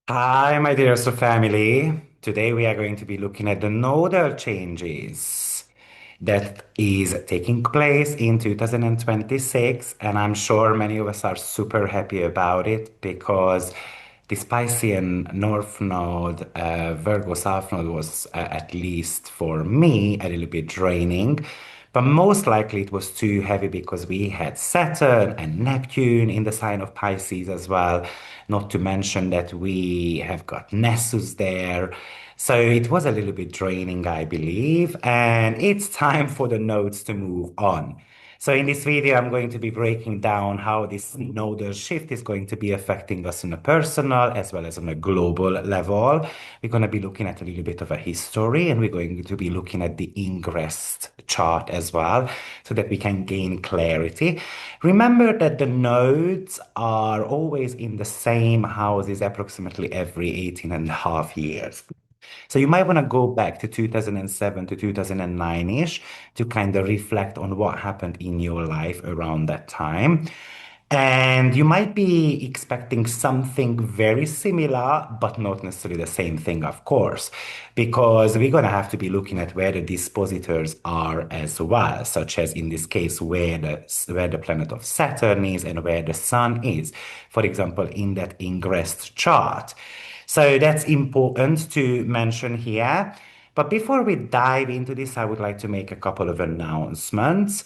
Hi, my dear Astro family. Today we are going to be looking at the nodal changes that is taking place in 2026, and I'm sure many of us are super happy about it because this Piscean North Node, Virgo South Node was, at least for me, a little bit draining. But most likely it was too heavy because we had Saturn and Neptune in the sign of Pisces as well. Not to mention that we have got Nessus there. So it was a little bit draining, I believe. And it's time for the nodes to move on. So in this video, I'm going to be breaking down how this nodal shift is going to be affecting us on a personal as well as on a global level. We're going to be looking at a little bit of a history, and we're going to be looking at the ingress chart as well so that we can gain clarity. Remember that the nodes are always in the same houses approximately every 18 and a half years. So you might want to go back to 2007 to 2009-ish to kind of reflect on what happened in your life around that time. And you might be expecting something very similar, but not necessarily the same thing, of course, because we're going to have to be looking at where the dispositors are as well, such as in this case, where the planet of Saturn is and where the sun is, for example, in that ingressed chart. So that's important to mention here. But before we dive into this, I would like to make a couple of announcements.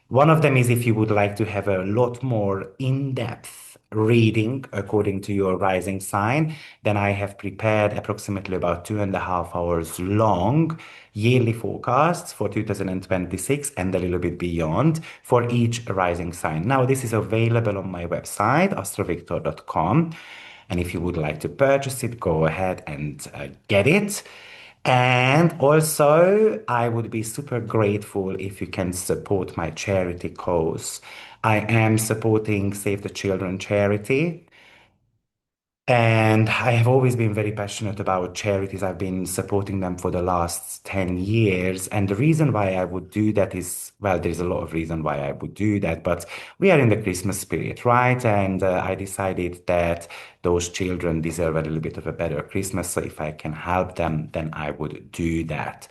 One of them is if you would like to have a lot more in-depth reading according to your rising sign, then I have prepared approximately about 2.5 hours long yearly forecasts for 2026 and a little bit beyond for each rising sign. Now, this is available on my website, AstroViktor.com. And if you would like to purchase it, go ahead and get it. And also, I would be super grateful if you can support my charity cause. I am supporting Save the Children charity. And I have always been very passionate about charities. I've been supporting them for the last 10 years. And the reason why I would do that is, well, there's a lot of reason why I would do that, but we are in the Christmas spirit, right? And I decided that those children deserve a little bit of a better Christmas. So if I can help them, then I would do that.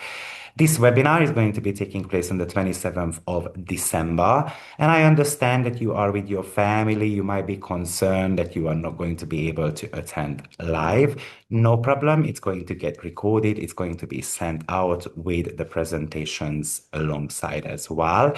This webinar is going to be taking place on the 27th of December, and I understand that you are with your family. You might be concerned that you are not going to be able to attend live. No problem. It's going to get recorded. It's going to be sent out with the presentations alongside as well.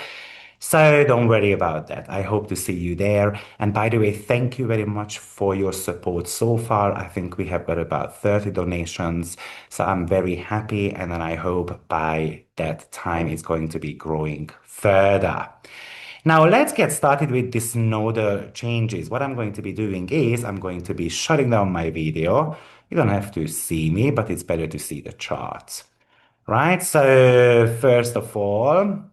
So don't worry about that. I hope to see you there. And by the way, thank you very much for your support so far. I think we have got about 30 donations. So I'm very happy. And then I hope by that time it's going to be growing further. Now let's get started with this nodal changes. What I'm going to be doing is I'm going to be shutting down my video. You don't have to see me, but it's better to see the charts. Right? So first of all,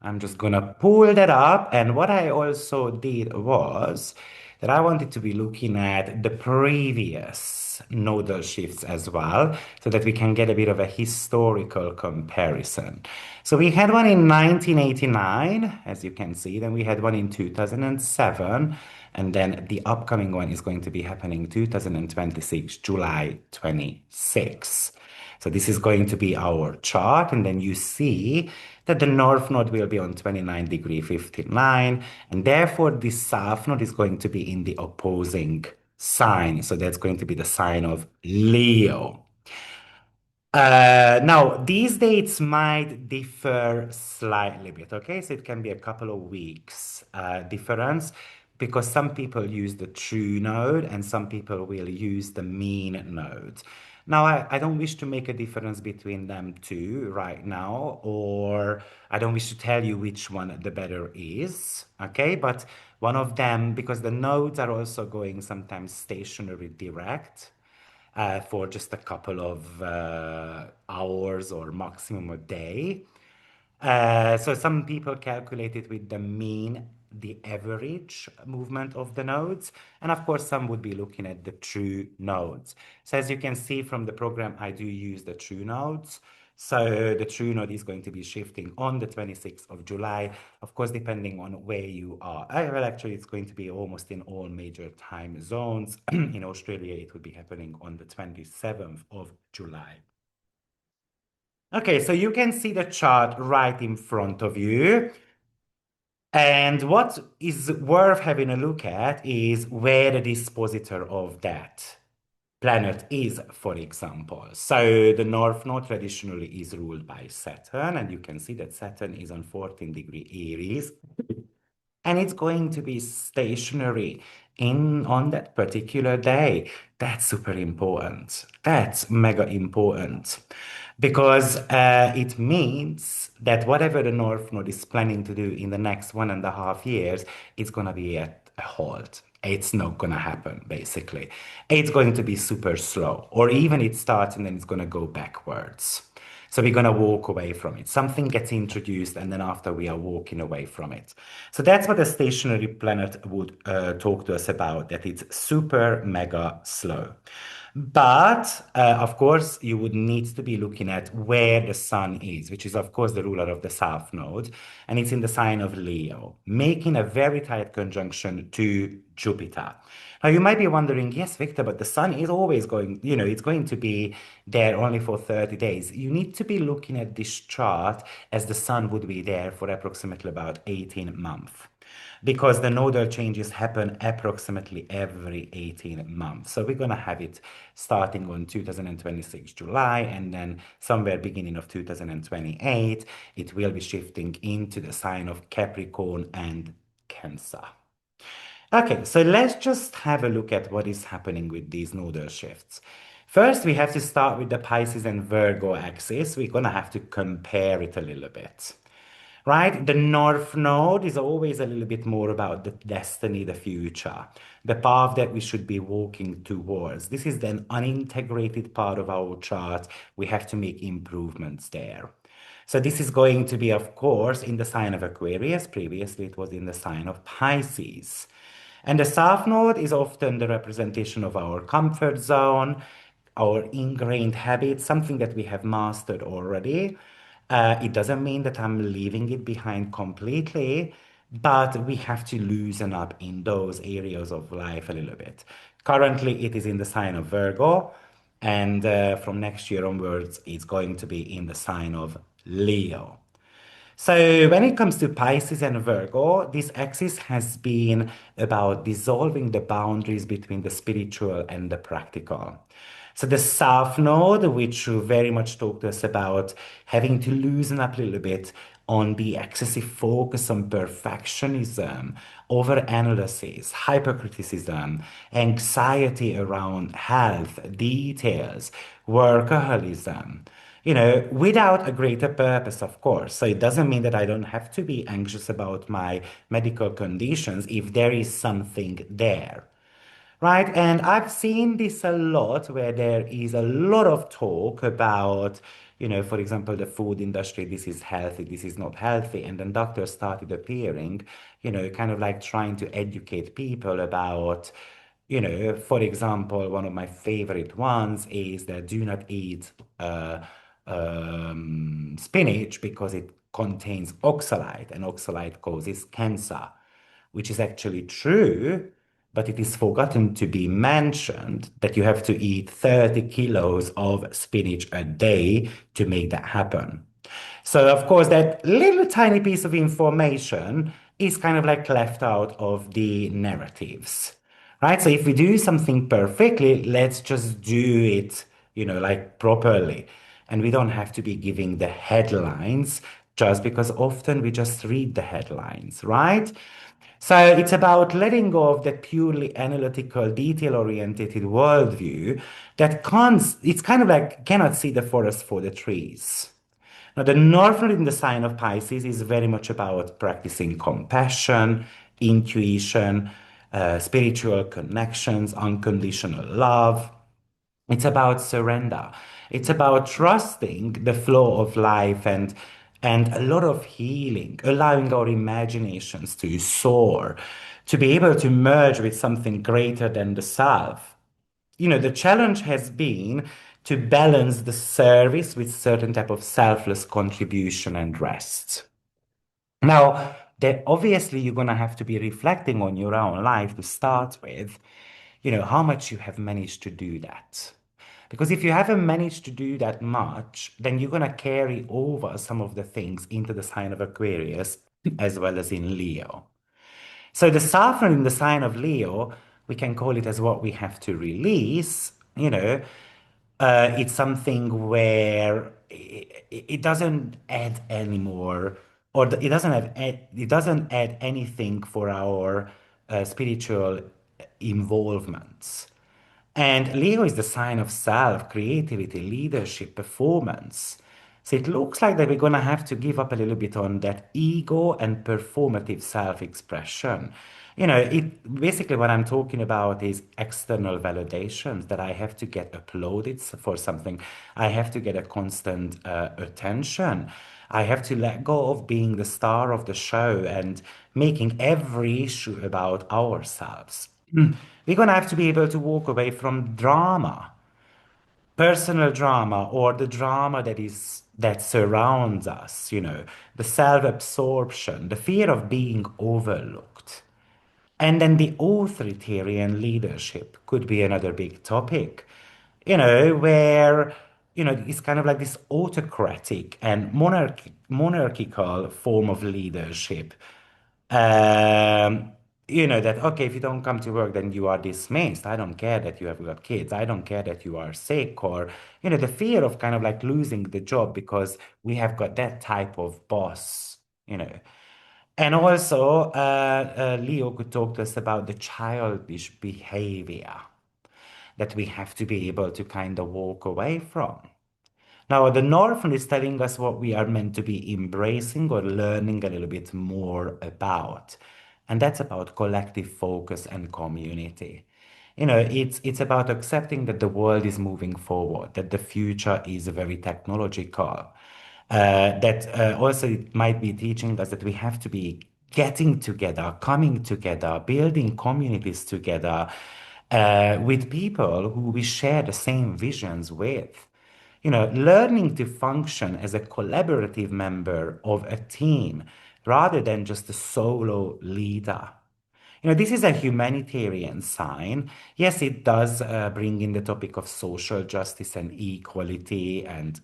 I'm just gonna pull that up. And what I also did was that I wanted to be looking at the previous nodal shifts as well, so that we can get a bit of a historical comparison. So we had one in 1989, as you can see, then we had one in 2007, and then the upcoming one is going to be happening 2026, July 26. So this is going to be our chart, and then you see that the north node will be on 29 degree 59, and therefore the south node is going to be in the opposing sign. So that's going to be the sign of Leo. Now, these dates might differ slightly bit, okay? So it can be a couple of weeks difference because some people use the true node and some people will use the mean node. Now, I don't wish to make a difference between them two right now, or I don't wish to tell you which one the better is, okay? But one of them, because the nodes are also going sometimes stationary direct for just a couple of hours or maximum a day. So some people calculate it with the mean, the average movement of the nodes. And of course, some would be looking at the true nodes. So as you can see from the program, I do use the true nodes. So the true node is going to be shifting on the 26th of July, of course, depending on where you are. Well, actually, it's going to be almost in all major time zones. In Australia, it will be happening on the 27th of July. Okay, so you can see the chart right in front of you. And what is worth having a look at is where the dispositor of that planet is, for example. So the North Node traditionally is ruled by Saturn, and you can see that Saturn is on 14 degree Aries, and it's going to be stationary in on that particular day. That's super important. That's mega important because it means that whatever the North Node is planning to do in the next 1.5 years, it's going to be at a halt. It's not going to happen, basically. It's going to be super slow, or even it starts and then it's going to go backwards. So we're going to walk away from it. Something gets introduced, and then after we are walking away from it. So that's what a stationary planet would talk to us about, that it's super mega slow. But of course, you would need to be looking at where the sun is, which is, of course, the ruler of the south node, and it's in the sign of Leo, making a very tight conjunction to Jupiter. Now, you might be wondering, yes, Victor, but the sun is always going, it's going to be there only for 30 days. You need to be looking at this chart as the sun would be there for approximately about 18 months because the nodal changes happen approximately every 18 months. So we're going to have it starting on 2026 July, and then somewhere beginning of 2028, it will be shifting into the sign of Capricorn and Cancer. Okay, so let's just have a look at what is happening with these nodal shifts. First, we have to start with the Pisces and Virgo axis. We're going to have to compare it a little bit, right? The North Node is always a little bit more about the destiny, the future, the path that we should be walking towards. This is an unintegrated part of our chart. We have to make improvements there. So this is going to be, of course, in the sign of Aquarius. Previously, it was in the sign of Pisces. And the South Node is often the representation of our comfort zone, our ingrained habits, something that we have mastered already. It doesn't mean that I'm leaving it behind completely, but we have to loosen up in those areas of life a little bit. Currently, it is in the sign of Virgo, and from next year onwards, it's going to be in the sign of Leo. So when it comes to Pisces and Virgo, this axis has been about dissolving the boundaries between the spiritual and the practical. So the South Node, which very much talked to us about having to loosen up a little bit on the excessive focus on perfectionism, overanalysis, hypercriticism, anxiety around health, details, workaholism, without a greater purpose, of course. So it doesn't mean that I don't have to be anxious about my medical conditions if there is something there. Right, and I've seen this a lot where there is a lot of talk about, for example, the food industry, this is healthy, this is not healthy, and then doctors started appearing, kind of like trying to educate people about, for example, one of my favorite ones is that do not eat spinach because it contains oxalate, and oxalate causes cancer, which is actually true, but it is forgotten to be mentioned that you have to eat 30 kilos of spinach a day to make that happen. So, of course, that little tiny piece of information is kind of like left out of the narratives, right? So, if we do something perfectly, let's just do it, like properly. And we don't have to be giving the headlines just because often we just read the headlines, right? So it's about letting go of that purely analytical, detail-oriented worldview that can't, it's kind of like cannot see the forest for the trees. Now, the North Node in the sign of Pisces is very much about practicing compassion, intuition, spiritual connections, unconditional love. It's about surrender. It's about trusting the flow of life and a lot of healing, allowing our imaginations to soar, to be able to merge with something greater than the self. The challenge has been to balance the service with certain type of selfless contribution and rest. Now, that obviously you're gonna have to be reflecting on your own life to start with, how much you have managed to do that. Because if you haven't managed to do that much, then you're gonna carry over some of the things into the sign of Aquarius as well as in Leo. So the Saturn in the sign of Leo, we can call it as what we have to release, it's something where it doesn't add anymore, or it doesn't add anything for our spiritual involvements. And Leo is the sign of self, creativity, leadership, performance. So it looks like that we're going to have to give up a little bit on that ego and performative self-expression. It basically what I'm talking about is external validations that I have to get uploaded for something. I have to get a constant attention. I have to let go of being the star of the show and making every issue about ourselves. We're going to have to be able to walk away from drama, personal drama, or the drama that surrounds us, the self-absorption, the fear of being overlooked. And then the authoritarian leadership could be another big topic, where, it's kind of like this autocratic and monarchical form of leadership. Um, that, okay, if you don't come to work, then you are dismissed. I don't care that you have got kids. I don't care that you are sick, or, the fear of kind of like losing the job because we have got that type of boss, you know. And also, Leo could talk to us about the childish behavior that we have to be able to kind of walk away from. Now, the Northern is telling us what we are meant to be embracing or learning a little bit more about. And that's about collective focus and community. It's about accepting that the world is moving forward, that the future is very technological. That also it might be teaching us that we have to be getting together, coming together, building communities together with people who we share the same visions with. Learning to function as a collaborative member of a team rather than just a solo leader. This is a humanitarian sign. Yes, it does bring in the topic of social justice and equality and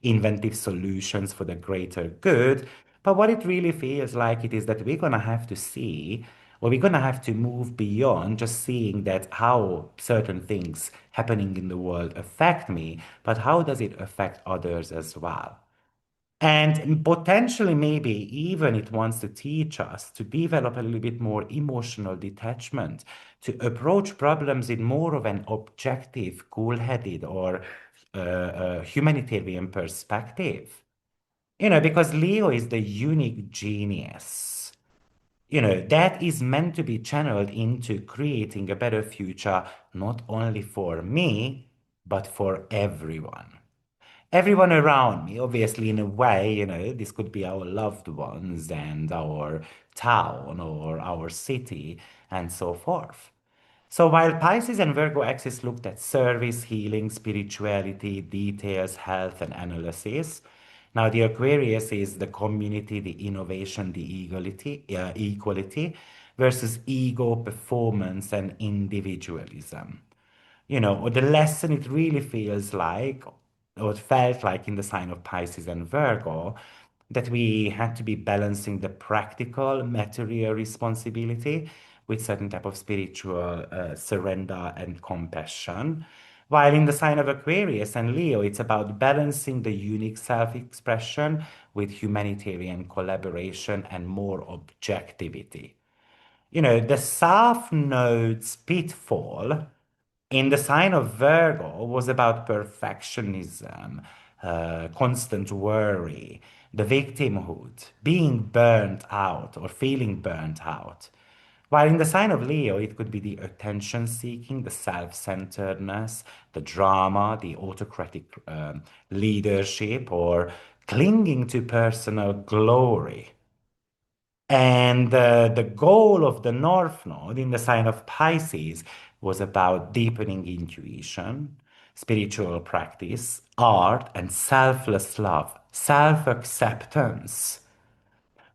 inventive solutions for the greater good. But what it really feels like it is that we're going to have to see, or we're going to have to move beyond just seeing that how certain things happening in the world affect me, but how does it affect others as well? And potentially, maybe even it wants to teach us to develop a little bit more emotional detachment, to approach problems in more of an objective, cool-headed, or humanitarian perspective. Because Leo is the unique genius, that is meant to be channeled into creating a better future, not only for me, but for everyone around me. Obviously, in a way, this could be our loved ones and our town or our city and so forth. So while Pisces and Virgo axis looked at service, healing, spirituality, details, health, and analysis, now the Aquarius is the community, the innovation, the equality versus ego, performance, and individualism. Or the lesson it really feels like, or it felt like in the sign of Pisces and Virgo, that we had to be balancing the practical, material responsibility with certain type of spiritual surrender and compassion. While in the sign of Aquarius and Leo, it's about balancing the unique self-expression with humanitarian collaboration and more objectivity. The South Node's pitfall in the sign of Virgo was about perfectionism, constant worry, the victimhood, being burnt out or feeling burnt out. While in the sign of Leo, it could be the attention seeking, the self centeredness, the drama, the autocratic leadership, or clinging to personal glory. And the goal of the North Node in the sign of Pisces was about deepening intuition, spiritual practice, art, and selfless love, self-acceptance.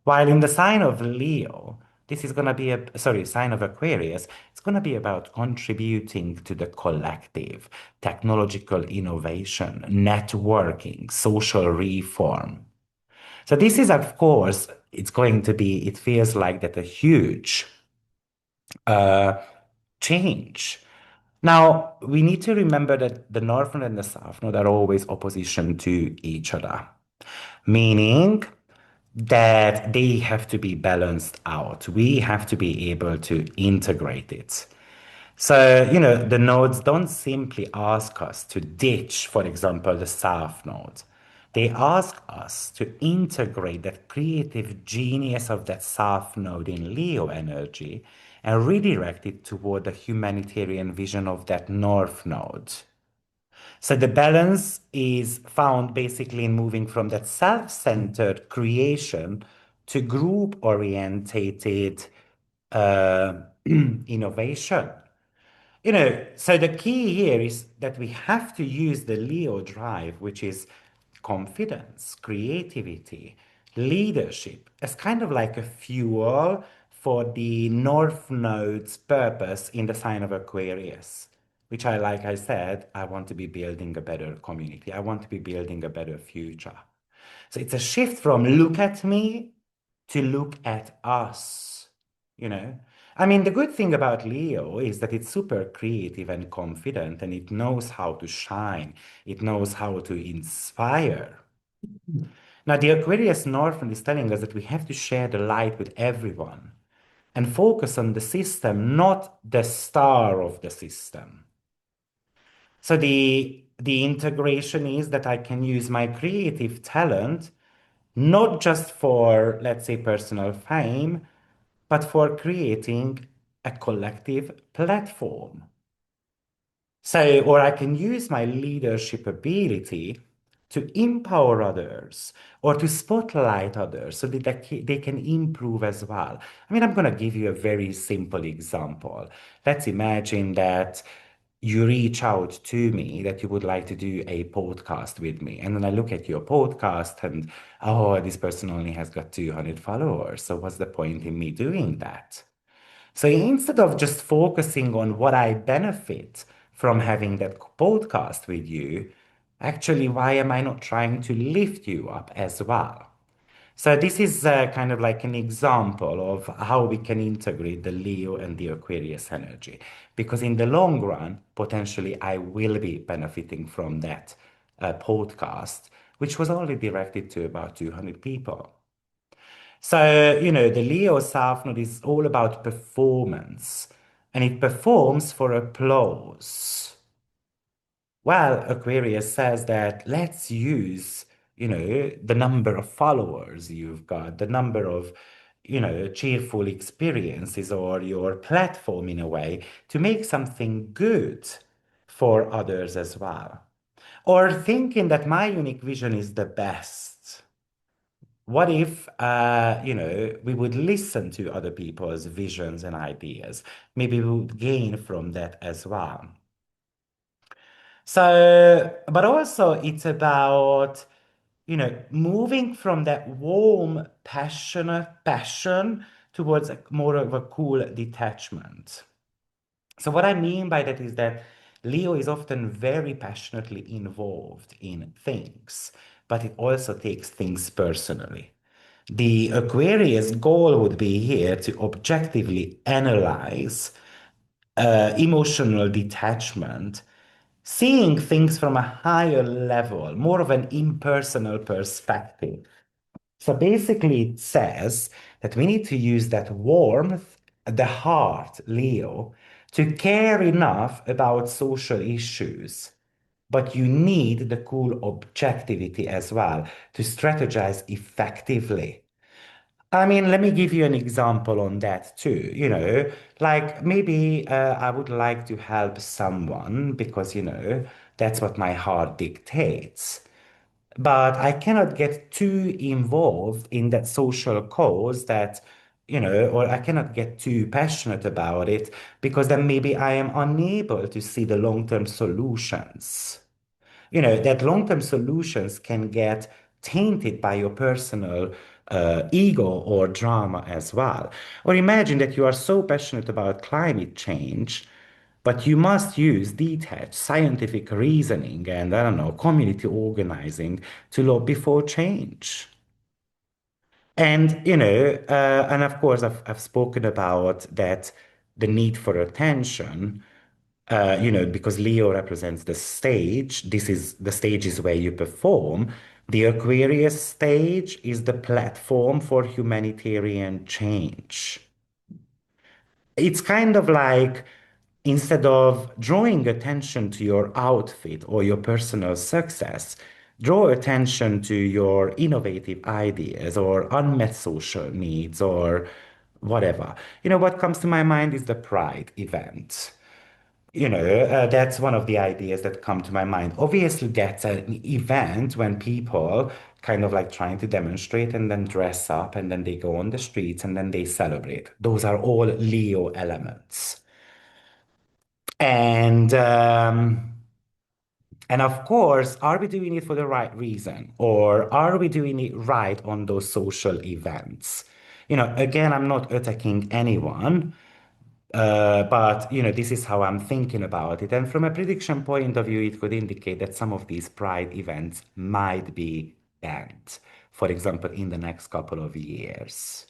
While in the sign of Leo, this is going to be sign of Aquarius, it's going to be about contributing to the collective, technological innovation, networking, social reform. So this is, of course, it's going to be, it feels like that a huge uh, change. Now, we need to remember that the North Node and the South Node are always opposition to each other, meaning that they have to be balanced out. We have to be able to integrate it. So, the nodes don't simply ask us to ditch, for example, the South Node. They ask us to integrate that creative genius of that South Node in Leo energy and redirect it toward the humanitarian vision of that North Node. So the balance is found basically in moving from that self-centered creation to group-orientated uh, innovation. So the key here is that we have to use the Leo drive, which is confidence, creativity, leadership, as kind of like a fuel for the North Node's purpose in the sign of Aquarius, which like I said, I want to be building a better community. I want to be building a better future. So it's a shift from look at me to look at us, you know? I mean, the good thing about Leo is that it's super creative and confident and it knows how to shine. It knows how to inspire. Now, the Aquarius Northern is telling us that we have to share the light with everyone and focus on the system, not the star of the system. So the integration is that I can use my creative talent not just for, let's say, personal fame, but for creating a collective platform. So, or I can use my leadership ability to empower others or to spotlight others so that they can improve as well. I mean, I'm going to give you a very simple example. Let's imagine that you reach out to me that you would like to do a podcast with me. And then I look at your podcast and, oh, this person only has got 200 followers. So what's the point in me doing that? So instead of just focusing on what I benefit from having that podcast with you, actually, why am I not trying to lift you up as well? So this is kind of like an example of how we can integrate the Leo and the Aquarius energy. Because in the long run, potentially I will be benefiting from that podcast, which was only directed to about 200 people. So, the Leo South Node is all about performance, and it performs for applause. Well, Aquarius says that let's use, the number of followers you've got, the number of, cheerful experiences or your platform in a way to make something good for others as well. Or thinking that my unique vision is the best. What if, we would listen to other people's visions and ideas? Maybe we would gain from that as well. So, but also it's about, moving from that warm, passionate passion towards more of a cool detachment. So what I mean by that is that Leo is often very passionately involved in things, but it also takes things personally. The Aquarius goal would be here to objectively analyze emotional detachment, seeing things from a higher level, more of an impersonal perspective. So basically, it says that we need to use that warmth, the heart, Leo, to care enough about social issues. But you need the cool objectivity as well to strategize effectively. I mean, let me give you an example on that too. Like maybe I would like to help someone because, that's what my heart dictates. But I cannot get too involved in that social cause that, or I cannot get too passionate about it because then maybe I am unable to see the long-term solutions. that long-term solutions can get tainted by your personal ego or drama as well. Or imagine that you are so passionate about climate change, but you must use detached scientific reasoning and, I don't know, community organizing to lobby for change. And of course, I've spoken about that the need for attention, because Leo represents the stage. The stage is where you perform. The Aquarius stage is the platform for humanitarian change. It's kind of like instead of drawing attention to your outfit or your personal success, draw attention to your innovative ideas or unmet social needs or whatever. What comes to my mind is the Pride event. That's one of the ideas that come to my mind. Obviously, that's an event when people kind of like trying to demonstrate and then dress up and then they go on the streets and then they celebrate. Those are all Leo elements. And and of course, are we doing it for the right reason? Or are we doing it right on those social events? Again, I'm not attacking anyone. But this is how I'm thinking about it. And from a prediction point of view, it could indicate that some of these pride events might be banned, for example, in the next couple of years.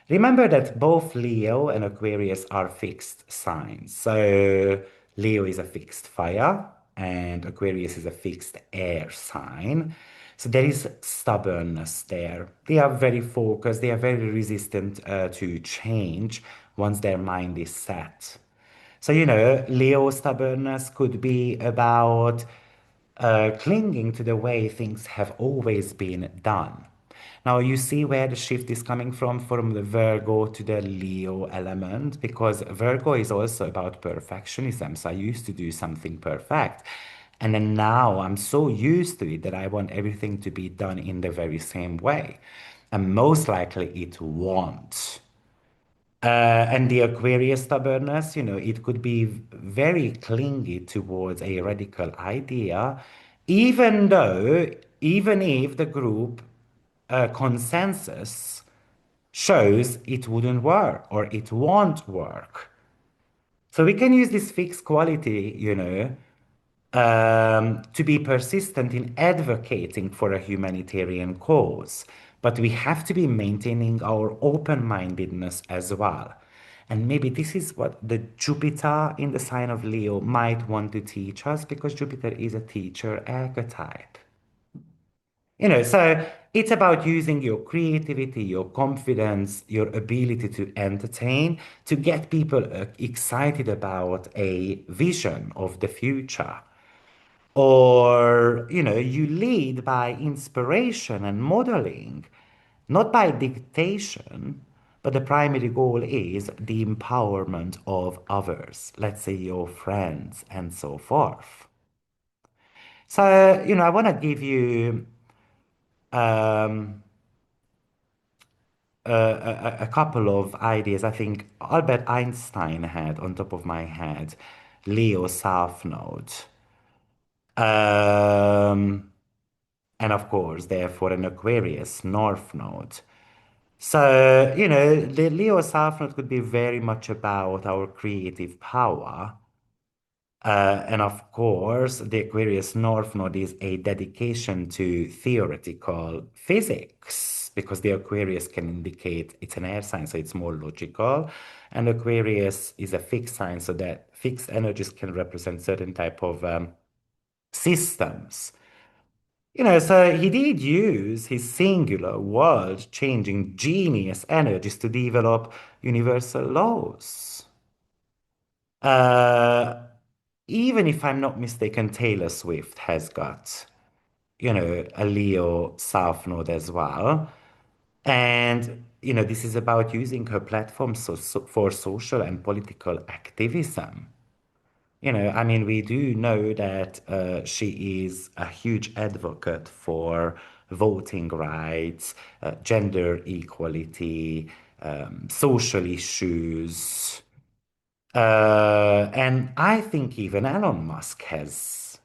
Remember that both Leo and Aquarius are fixed signs. So Leo is a fixed fire and Aquarius is a fixed air sign. So there is stubbornness there. They are very focused, they are very resistant to change once their mind is set. So, Leo stubbornness could be about clinging to the way things have always been done. Now, you see where the shift is coming from the Virgo to the Leo element, because Virgo is also about perfectionism. So I used to do something perfect. And then now I'm so used to it that I want everything to be done in the very same way. And most likely it won't. And the Aquarius stubbornness, it could be very clingy towards a radical idea, even if the group consensus shows it wouldn't work or it won't work. So we can use this fixed quality, to be persistent in advocating for a humanitarian cause. But we have to be maintaining our open-mindedness as well. And maybe this is what the Jupiter in the sign of Leo might want to teach us, because Jupiter is a teacher archetype. So it's about using your creativity, your confidence, your ability to entertain, to get people excited about a vision of the future. Or, you lead by inspiration and modeling, not by dictation, but the primary goal is the empowerment of others, let's say your friends and so forth. So, I want to give you um, a couple of ideas. I think Albert Einstein had on top of my head Leo South Node. Um, and of course, therefore, an Aquarius North Node. So, the Leo South Node could be very much about our creative power. And of course, the Aquarius North Node is a dedication to theoretical physics, because the Aquarius can indicate it's an air sign, so it's more logical. And Aquarius is a fixed sign, so that fixed energies can represent certain type of systems. So he did use his singular world-changing genius energies to develop universal laws. Uh, Even if I'm not mistaken, Taylor Swift has got, a Leo South Node as well. And, this is about using her platform for social and political activism. I mean, we do know that she is a huge advocate for voting rights, gender equality, social issues. And I think even Elon Musk has.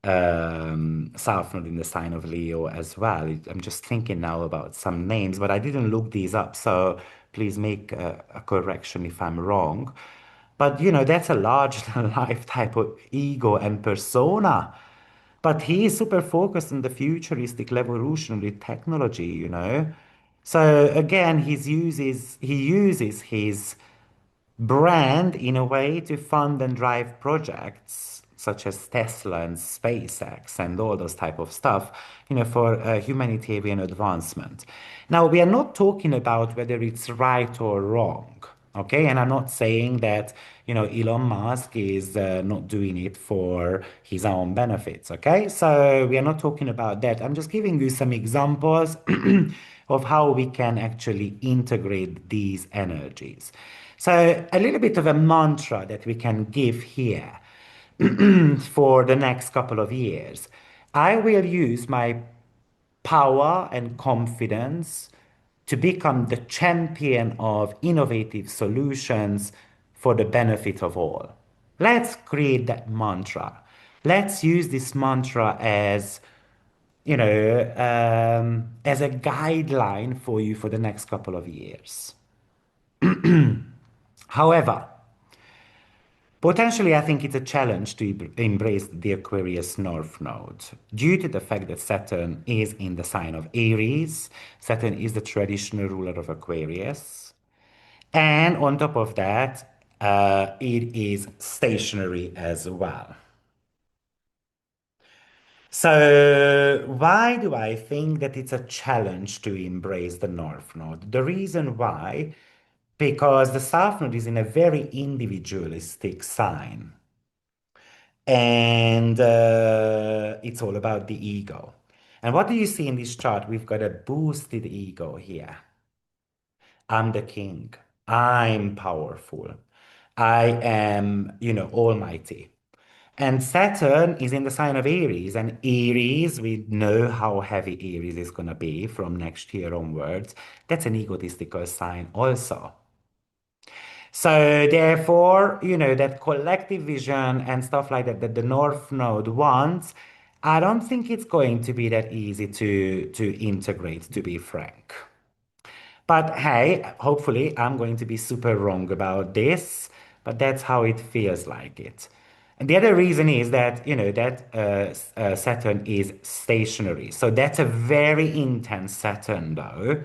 South Node in the sign of Leo as well. I'm just thinking now about some names, but I didn't look these up, so please make a correction if I'm wrong. But that's a large life type of ego and persona. But he is super focused on the futuristic revolutionary technology. So again, he uses his brand in a way to fund and drive projects such as Tesla and SpaceX and all those type of stuff, for humanitarian advancement. Now, we are not talking about whether it's right or wrong, okay? And I'm not saying that, Elon Musk is not doing it for his own benefits, okay? So we are not talking about that. I'm just giving you some examples of how we can actually integrate these energies. So, a little bit of a mantra that we can give here for the next couple of years. I will use my power and confidence to become the champion of innovative solutions for the benefit of all. Let's create that mantra. Let's use this mantra as a guideline for you for the next couple of years. However, potentially, I think it's a challenge to embrace the Aquarius North Node due to the fact that Saturn is in the sign of Aries. Saturn is the traditional ruler of Aquarius. And on top of that, it is stationary as well. So, why do I think that it's a challenge to embrace the North Node? The reason why, because the South Node is in a very individualistic sign. And it's all about the ego. And what do you see in this chart? We've got a boosted ego here. I'm the king. I'm powerful. I am, almighty. And Saturn is in the sign of Aries. And Aries, we know how heavy Aries is going to be from next year onwards. That's an egotistical sign also. So therefore, that collective vision and stuff like that the North Node wants, I don't think it's going to be that easy to integrate, to be frank. But hey, hopefully I'm going to be super wrong about this, but that's how it feels like it. And the other reason is that Saturn is stationary. So that's a very intense Saturn, though.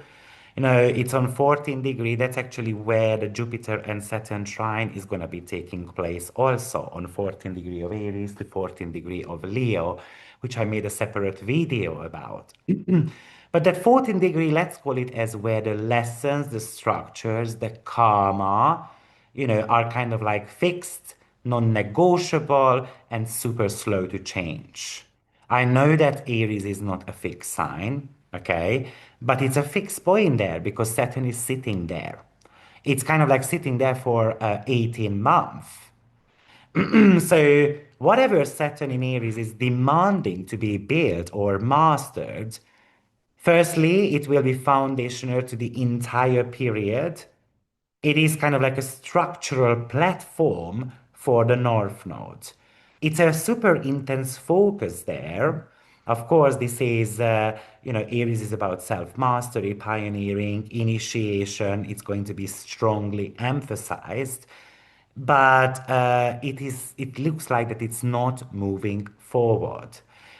It's on 14 degree. That's actually where the Jupiter and Saturn trine is going to be taking place also on 14 degree of Aries to 14 degree of Leo, which I made a separate video about. But that 14 degree, let's call it as where the lessons, the structures, the karma, are kind of like fixed, non-negotiable, and super slow to change. I know that Aries is not a fixed sign, okay? But it's a fixed point there because Saturn is sitting there. It's kind of like sitting there for 18 months. So whatever Saturn in Aries is demanding to be built or mastered, firstly, it will be foundational to the entire period. It is kind of like a structural platform for the North Node. It's a super intense focus there. Of course, Aries is about self-mastery, pioneering, initiation. It's going to be strongly emphasized, but it looks like that it's not moving forward.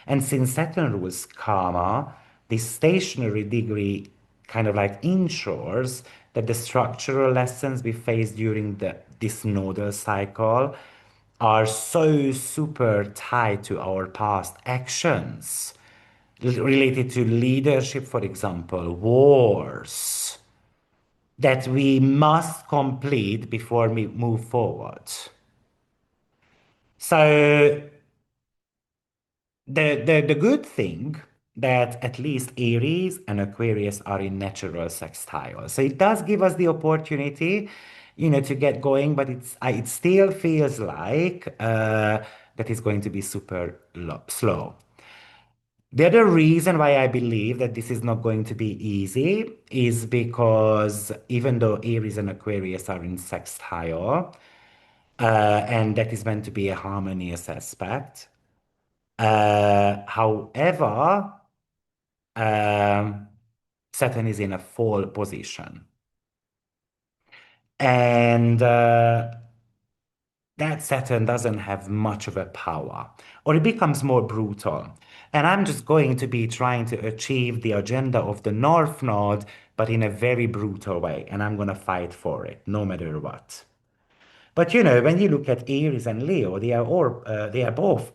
And since Saturn rules karma, this stationary degree kind of like ensures that the structural lessons we face during this nodal cycle are so super tied to our past actions related to leadership, for example, wars that we must complete before we move forward. So the good thing that at least Aries and Aquarius are in natural sextile. So it does give us the opportunity, to get going, but it still feels like that is going to be super slow. The other reason why I believe that this is not going to be easy is because even though Aries and Aquarius are in sextile, and that is meant to be a harmonious aspect, However, um, Saturn is in a fall position. And that Saturn doesn't have much of a power, or it becomes more brutal. And I'm just going to be trying to achieve the agenda of the North Node, but in a very brutal way. And I'm going to fight for it, no matter what. But you know, when you look at Aries and Leo, they are both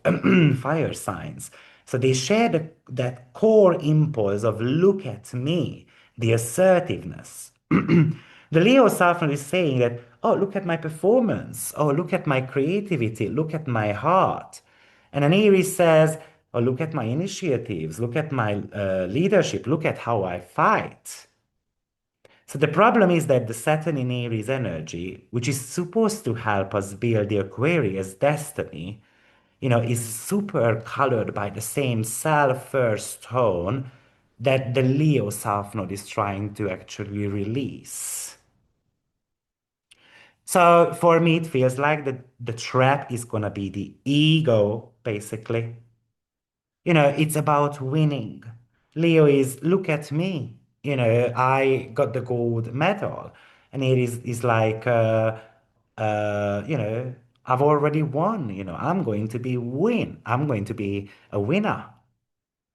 fire signs. So they share that core impulse of look at me, the assertiveness. The Leo Saturn is saying that, oh, look at my performance. Oh, look at my creativity. Look at my heart. And an Aries says, oh, look at my initiatives. Look at my leadership. Look at how I fight. So the problem is that the Saturn in Aries energy, which is supposed to help us build the Aquarius destiny, you know, is super colored by the same self-first tone that the Leo South Node is trying to actually release. So for me, it feels like the trap is gonna be the ego, basically. You know, it's about winning. Leo is, look at me. You know, I got the gold medal. And is like, you know, I've already won. You know, I'm going to be win. I'm going to be a winner.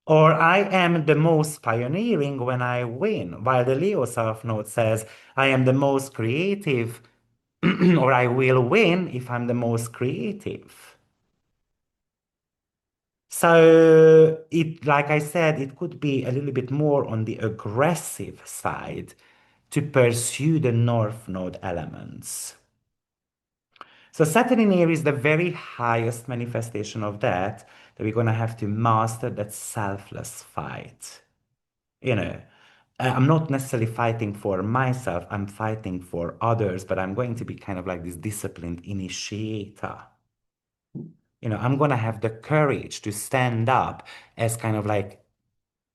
Or I am the most pioneering when I win. While the Leo South Node says, I am the most creative, or I will win if I'm the most creative. So it, like I said, it could be a little bit more on the aggressive side to pursue the North Node elements. So Saturn in Aries is the very highest manifestation of that we're going to have to master that selfless fight. You know, I'm not necessarily fighting for myself, I'm fighting for others, but I'm going to be kind of like this disciplined initiator. You know, I'm going to have the courage to stand up as kind of like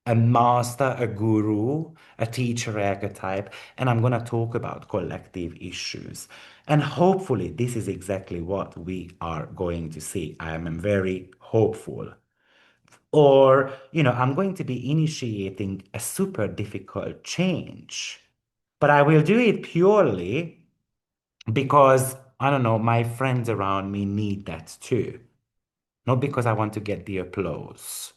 a master, a guru, a teacher archetype, and I'm going to talk about collective issues. And hopefully, this is exactly what we are going to see. I am very hopeful. Or, you know, I'm going to be initiating a super difficult change, but I will do it purely because, I don't know, my friends around me need that too, not because I want to get the applause.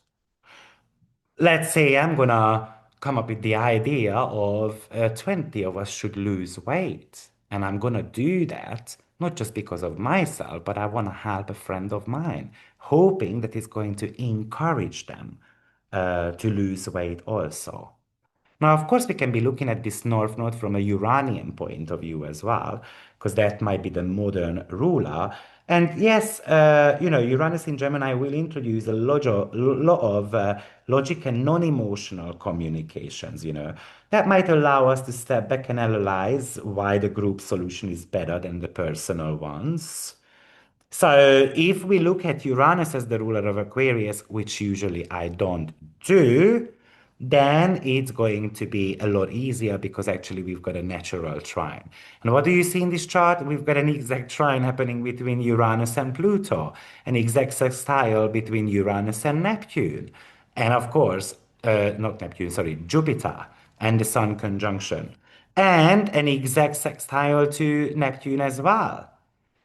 Let's say I'm gonna come up with the idea of 20 of us should lose weight. And I'm gonna do that, not just because of myself, but I wanna help a friend of mine, hoping that it's going to encourage them to lose weight also. Now, of course, we can be looking at this North Node from a Uranian point of view as well, because that might be the modern ruler. And yes, you know, Uranus in Gemini will introduce a lot of logic and non-emotional communications, you know. That might allow us to step back and analyze why the group solution is better than the personal ones. So if we look at Uranus as the ruler of Aquarius, which usually I don't do, then it's going to be a lot easier because actually we've got a natural trine. And what do you see in this chart? We've got an exact trine happening between Uranus and Pluto, an exact sextile between Uranus and Neptune. And of course, not Neptune, sorry, Jupiter and the Sun conjunction. And an exact sextile to Neptune as well.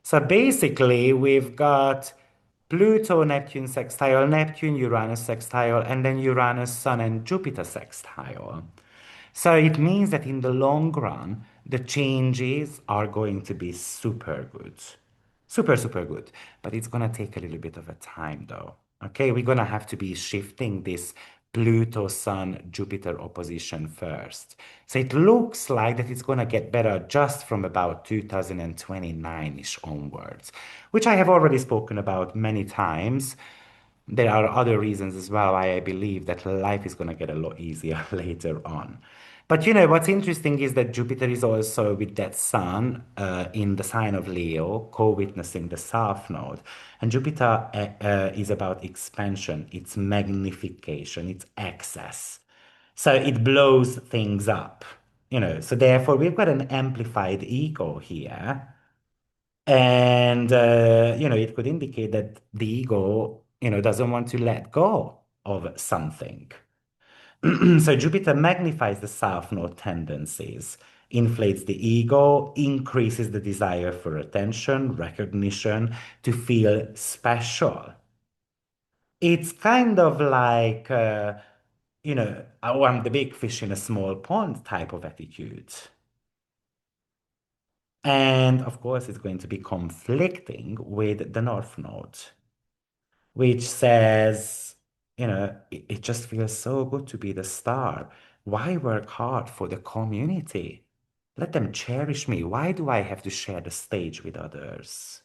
So basically, we've got Pluto, Neptune sextile, Neptune, Uranus sextile, and then Uranus, Sun, and Jupiter sextile. So it means that in the long run, the changes are going to be super good. Super, super good. But it's going to take a little bit of a time though. Okay, we're going to have to be shifting this Pluto, Sun, Jupiter opposition first. So it looks like that it's going to get better just from about 2029-ish onwards, which I have already spoken about many times. There are other reasons as well why I believe that life is going to get a lot easier later on. But you know, what's interesting is that Jupiter is also with that sun in the sign of Leo, co-witnessing the South Node. And Jupiter is about expansion, it's magnification, it's excess. So it blows things up, you know. So therefore, we've got an amplified ego here. And, you know, it could indicate that the ego doesn't want to let go of something. So Jupiter magnifies the South Node tendencies, inflates the ego, increases the desire for attention, recognition, to feel special. It's kind of like, oh, I'm the big fish in a small pond type of attitude. And of course, it's going to be conflicting with the North Node, which says, it just feels so good to be the star. Why work hard for the community? Let them cherish me. Why do I have to share the stage with others?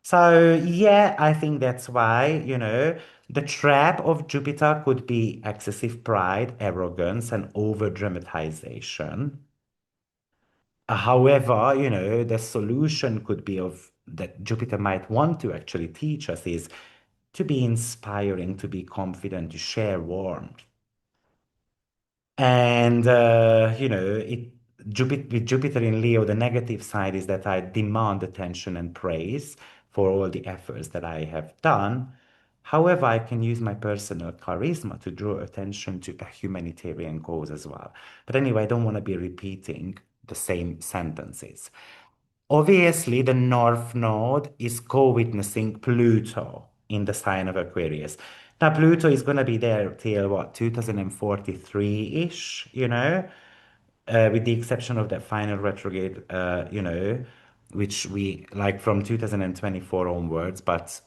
So, yeah, I think that's why, the trap of Jupiter could be excessive pride, arrogance, and over dramatization. However, the solution could be of that Jupiter might want to actually teach us is to be inspiring, to be confident, to share warmth. And Jupiter with Jupiter in Leo, the negative side is that I demand attention and praise for all the efforts that I have done. However, I can use my personal charisma to draw attention to a humanitarian cause as well. But anyway, I don't want to be repeating the same sentences. Obviously, the North Node is co-witnessing Pluto in the sign of Aquarius. Now, Pluto is going to be there till what, 2043-ish, with the exception of that final retrograde, which we like from 2024 onwards. But,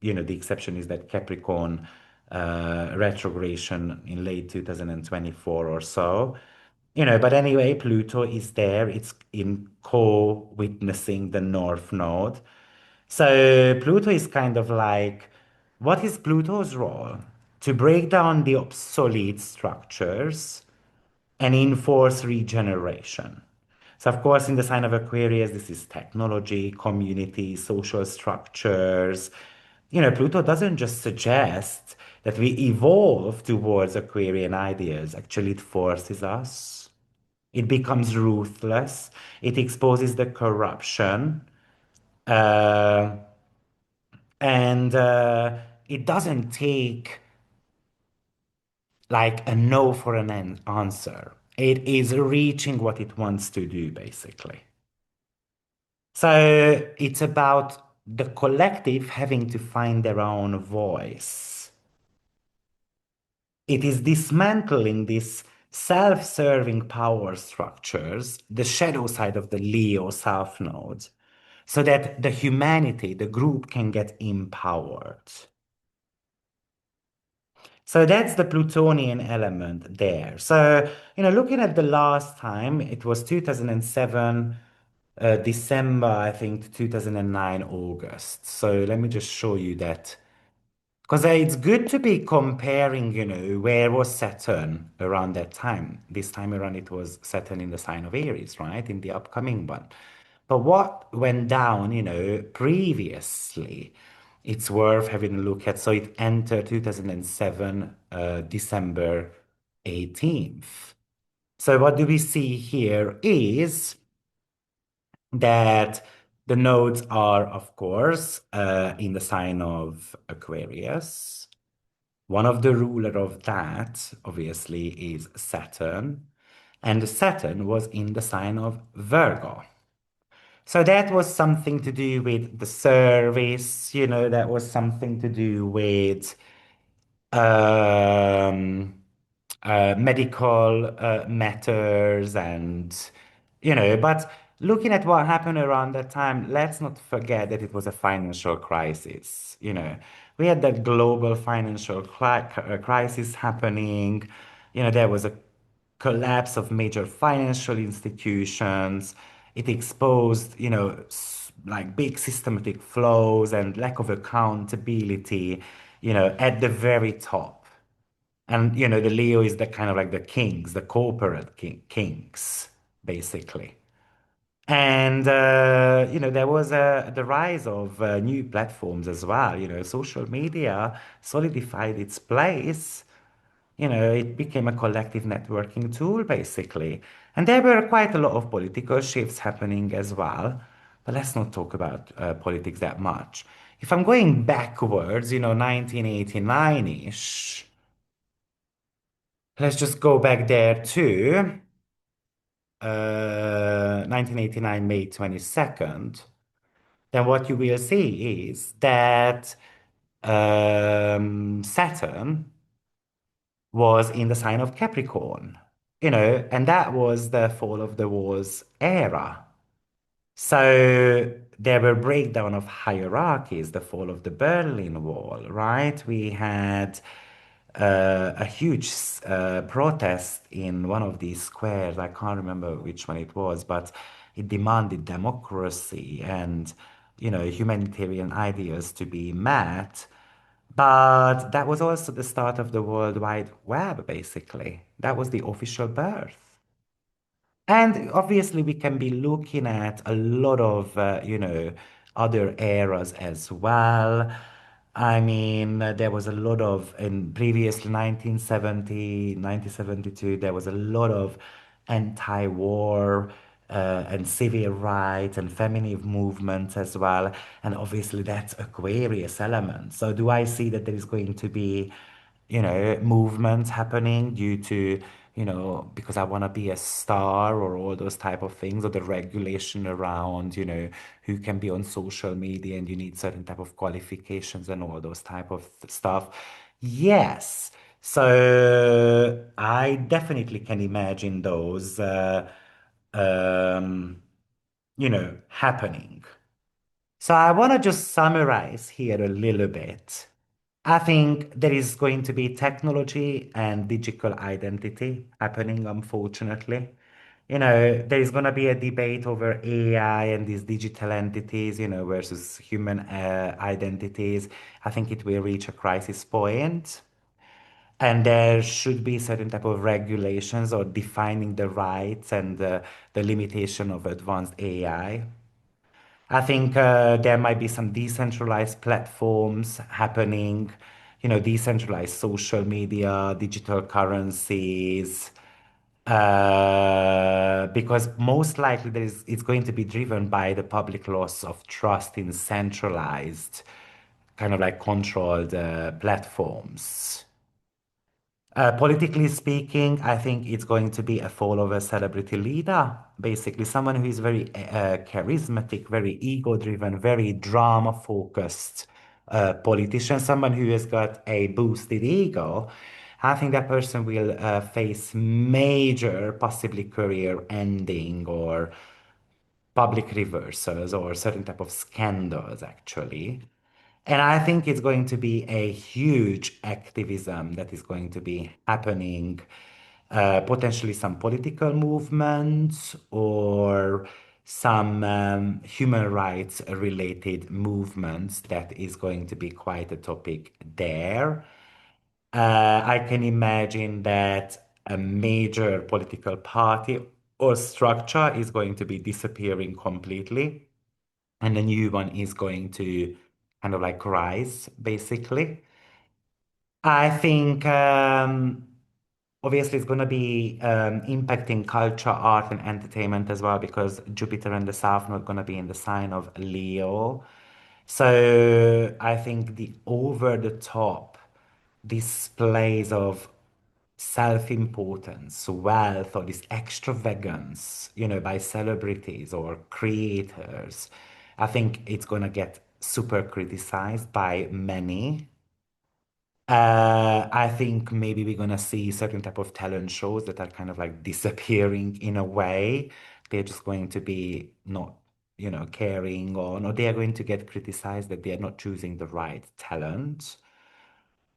the exception is that Capricorn retrogression in late 2024 or so. But anyway, Pluto is there. It's in co-witnessing the North Node. So Pluto is kind of like, what is Pluto's role? To break down the obsolete structures and enforce regeneration. So, of course, in the sign of Aquarius, this is technology, community, social structures. Pluto doesn't just suggest that we evolve towards Aquarian ideas. Actually, it forces us. It becomes ruthless. It exposes the corruption. Uh, and it doesn't take like a no for an answer. It is reaching what it wants to do, basically. So it's about the collective having to find their own voice. It is dismantling these self-serving power structures, the shadow side of the Leo South Node, so that the humanity, the group can get empowered. So that's the Plutonian element there. So, looking at the last time, it was 2007, December, I think, to 2009, August. So let me just show you that. Because it's good to be comparing, where was Saturn around that time. This time around, it was Saturn in the sign of Aries, right? In the upcoming one. But what went down, previously, it's worth having a look at. So it entered 2007, December 18th. So what do we see here is that the nodes are, of course, in the sign of Aquarius. One of the ruler of that, obviously, is Saturn. And Saturn was in the sign of Virgo. So that was something to do with the service, that was something to do with um, medical matters and, but looking at what happened around that time, let's not forget that it was a financial crisis. We had that global financial crisis happening. There was a collapse of major financial institutions. It exposed, like big systematic flows and lack of accountability, at the very top. And, the Leo is the kind of like the kings, the corporate kings, basically. And, there was the rise of new platforms as well. Social media solidified its place. It became a collective networking tool, basically. And there were quite a lot of political shifts happening as well. But let's not talk about politics that much. if I'm going backwards, 1989-ish, let's just go back there to 1989, May 22nd, then what you will see is that Saturn was in the sign of Capricorn, and that was the fall of the walls era. So there were breakdown of hierarchies, the fall of the Berlin Wall, right? We had a huge protest in one of these squares. I can't remember which one it was, but it demanded democracy and, humanitarian ideas to be met. But that was also the start of the World Wide Web, basically. That was the official birth. And obviously, we can be looking at a lot of, other eras as well. I mean, there was a lot of, in previously 1970, 1972, there was a lot of anti-war and civil rights and feminine movements as well. And obviously, that's Aquarius element. So do I see that there is going to be movements happening due to, because I want to be a star or all those type of things, or the regulation around, who can be on social media and you need certain type of qualifications and all those type of stuff. Yes. So I definitely can imagine those, um, happening. So I want to just summarize here a little bit. I think there is going to be technology and digital identity happening, unfortunately. There is going to be a debate over AI and these digital entities, versus human identities. I think it will reach a crisis point, and there should be certain type of regulations or defining the rights and the limitation of advanced AI. I think there might be some decentralized platforms happening, decentralized social media, digital currencies, because most likely it's going to be driven by the public loss of trust in centralized, kind of like controlled platforms. Politically speaking, I think it's going to be a fall of a celebrity leader, basically someone who is very charismatic, very ego-driven, very drama-focused politician, someone who has got a boosted ego. I think that person will face major, possibly career ending or public reversals or certain type of scandals, actually. And I think it's going to be a huge activism that is going to be happening, potentially some political movements or some human rights related movements that is going to be quite a topic there. I can imagine that a major political party or structure is going to be disappearing completely, and a new one is going to kind of like rise, basically. I think obviously it's going to be impacting culture, art, and entertainment as well because Jupiter and the South Node going to be in the sign of Leo. So I think the over the top displays of self-importance, wealth, or this extravagance, by celebrities or creators, I think it's gonna get super criticized by many. I think maybe we're gonna see certain type of talent shows that are kind of like disappearing in a way. They're just going to be not, carrying on, or they are going to get criticized that they are not choosing the right talent.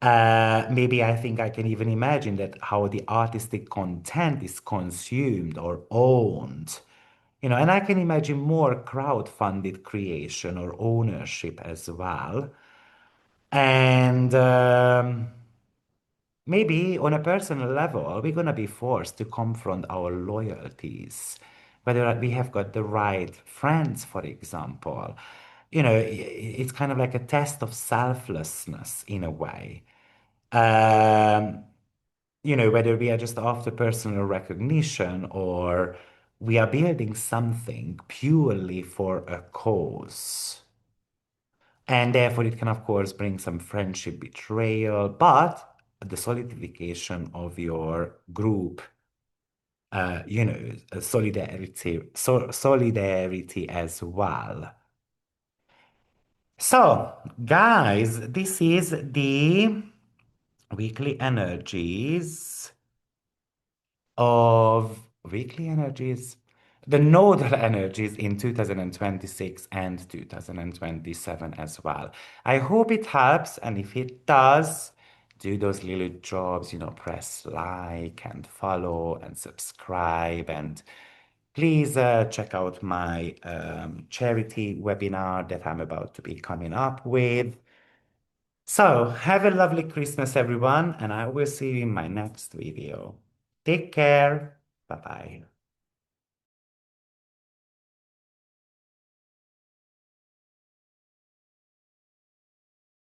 Maybe I think I can even imagine that how the artistic content is consumed or owned, and I can imagine more crowd-funded creation or ownership as well. And maybe on a personal level, we're gonna be forced to confront our loyalties, whether we have got the right friends, for example. It's kind of like a test of selflessness in a way. Um, whether we are just after personal recognition or we are building something purely for a cause. And therefore, it can, of course, bring some friendship betrayal, but the solidification of your group, solidarity as well. So, guys, this is the weekly energies of weekly energies, the nodal energies in 2026 and 2027 as well. I hope it helps, and if it does, do those little jobs, press like and follow and subscribe, and please check out my charity webinar that I'm about to be coming up with. So, have a lovely Christmas, everyone, and I will see you in my next video. Take care. Bye bye.